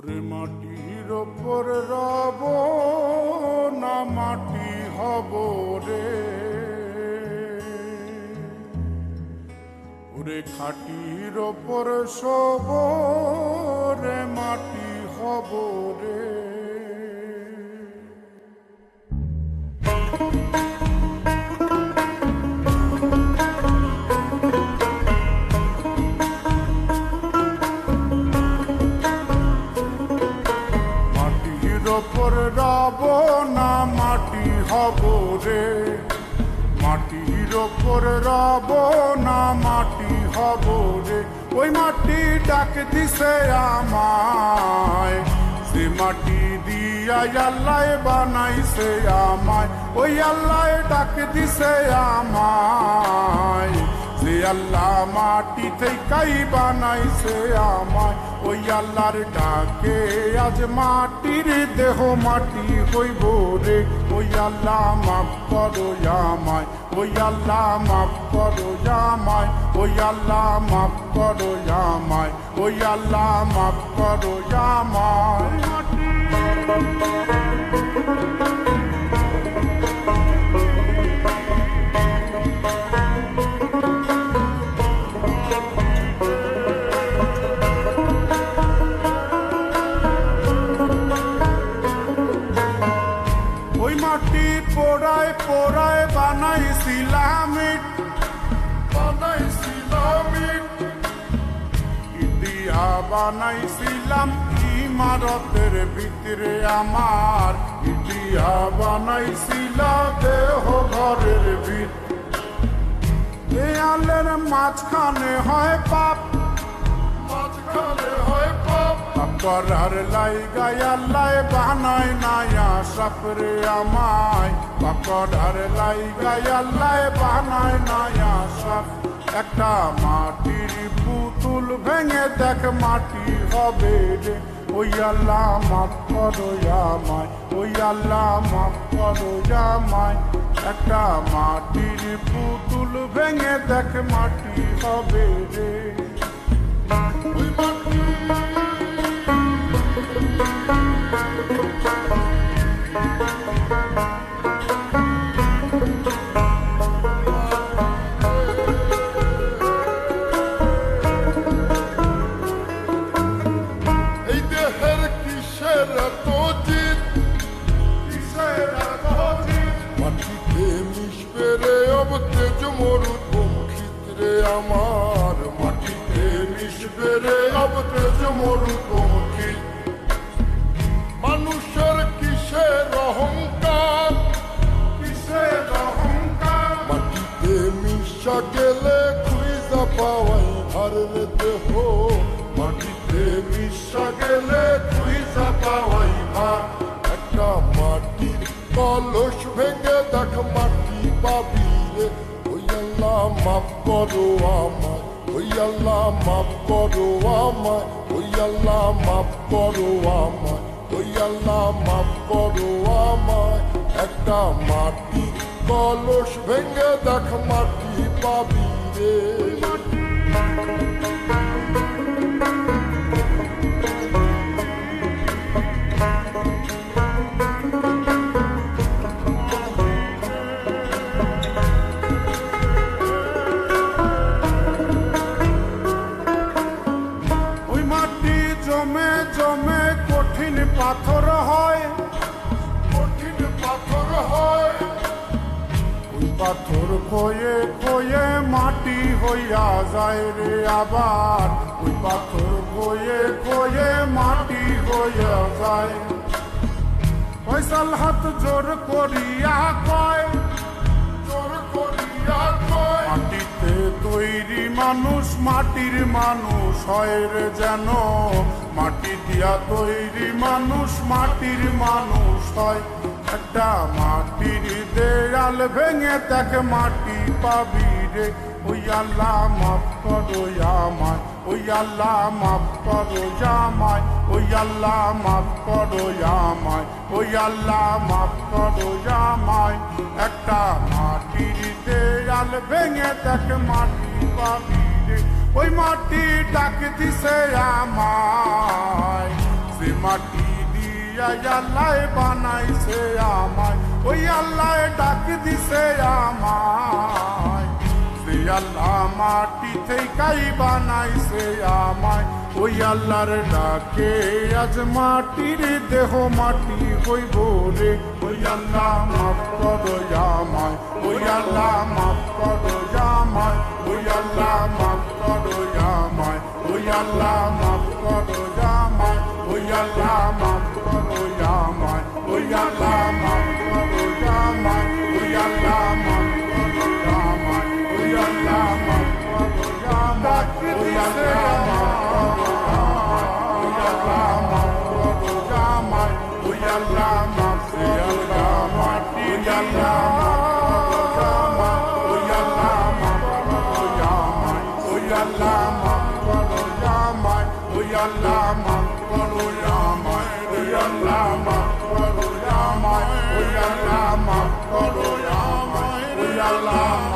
ওরে মাটির ওপর রব না মাটি হব রে, ওরে খাটির ওপর সব রে মাটি হব রে। ওপর রব না মাটি হব রে, মাটির ওপর রব না মাটি হব রে। ওই মাটি ডাক দিছে আমায়, সে মাটি দিয়া আল্লাহ বানাইছে আমায়। ওই আল্লাহ ডাক দিছে আমায়, যে আল্লাহ মাটি থেকেই বানাইছে আমায়। ওই আল্লাহর ডাকে আজ মাটির দেহ মাটি হইব রে। ওই আল্লাহ মাফ করো আমায়, ওই আল্লাহ মাফ করো আমায়, ওই আল্লাহ মাফ করো আমায়, ওই আল্লাহ মাফ করো আমায়। মাটি পোড়ায় পোড়ায় বানাইছিলাম ইট, বানাইছিলাম ইট, ইটিয়া বানাইছিলাম ইমারতের ভিতরে আমার, ইটিয়া বানাইছিলাম দেহ ঘরের ভিত। দেয়ালের মাঝখানে হয় পাপ, মাঝখানে হয় পাপ, করার লাইগায় আল্লাহ বানায় নায়া সাপরে আমায়। করার লাইগায় আল্লাহ বানায় নায়া সাপ। একটা মাটির পুতুল ভেঙে দেখ মাটি হবে রে। ওই আল্লাহ মাফ করো আমায়, ওই আল্লাহ মাফ করো আমায়। একটা মাটির পুতুল ভেঙে দেখ মাটি হবে রে। ওই মাটি এই দেহের কিসের এত জিত, কিসের এত জিত, মাটিতে মিশবে রে অব তেজ মরুভূম ক্ষেত্রে আমার, মাটিতে মিশবে রে অব তেজ মরুভূম ক্ষেত্রে। মানুষের কিসের অহংকার, কিসের অহংকার, মাটিতে মিশা গেলে খুঁজা পাওয়াই হারের দেহ, মাটিতে মিশা গেলে খুঁজা পাওয়াই ভার। একটা মাটির কলস ভেঙে দেখ মাটি পাবি রে। ওই আল্লাহ মাফ করো আমায়, ওই আল্লাহ মাফ করো আমায়, ওই আল্লাহ মাফ করো আমায়, ওই আল্লাহ মাফ করো আমায়। একটা মাটির কলস ভেঙে দেখ মাটি পাবি রে। ওই মাটি জমে জমে কঠিন পাথর হয়, কঠিন পাথর হয়। ওই পাথর খয়ে খয়ে মাটি হইয়া যায় রে আবার। ওই পাথর খয়ে খয়ে মাটি হইয়া যায়। ফয়সাল হাত জোর করিয়া কয়, জোর করিয়া কয়, মাটিতে তৈরি মানুষ মাটির মানুষ হয় রে যেন। মাটি দিয়া তৈরি মানুষ মাটির মানুষ হয়। একটা মাটির দেয়াল ভেঙে দেখ মাটি পাবি রে। ওই আল্লাহ মাফ করো আমায়, ওই আল্লাহ মাফ করো আমায়, ওই আল্লাহ মাফ করো আমায়, ওই আল্লাহ মাফ করো আমায়। একটা মাটির দেয়াল ভেঙে দেখ মাটি পাবি রে। ওই মাটি ডাক দিছে আমায়, যে মাটি দিয়া আল্লাহ বানাইছে আমায়, ওই আল্লাহ ডাক দিছে আমায়। যে আল্লাহ মাটি থেকেই বানাইছে আমায়, ওই আল্লাহর ডাকে আজ মাটির দেহ মাটি হইব রে। ওই আল্লাহ মাফ করো আমায়, ওই আল্লাহ মাফ করো আমায়, ওই আল্লাহ মাফ করো আমায়, ওই আল্লাহ মাফ করো আমায়, ওই আল্লাহ মাফ করো আমায়, ওই আল্লাহ মাফ করো আমায়, ওই আল্লাহ মাফ করো আমায়, ওই আল্লাহ মাফ করো আমায়, ওই আল্লাহ মাফ করো আমায়, ওই আল্লাহ মাফ করো আমায়, ওই আল্লাহ মাফ করো আমায়, ওই আল্লাহ মাফ করো আমায়, ওই আল্লাহ মাফ করো আমায়, ওই আল্লাহ মাফ করো আমায়, ওই আল্লাহ মাফ করো আমায়, ওই আল্লাহ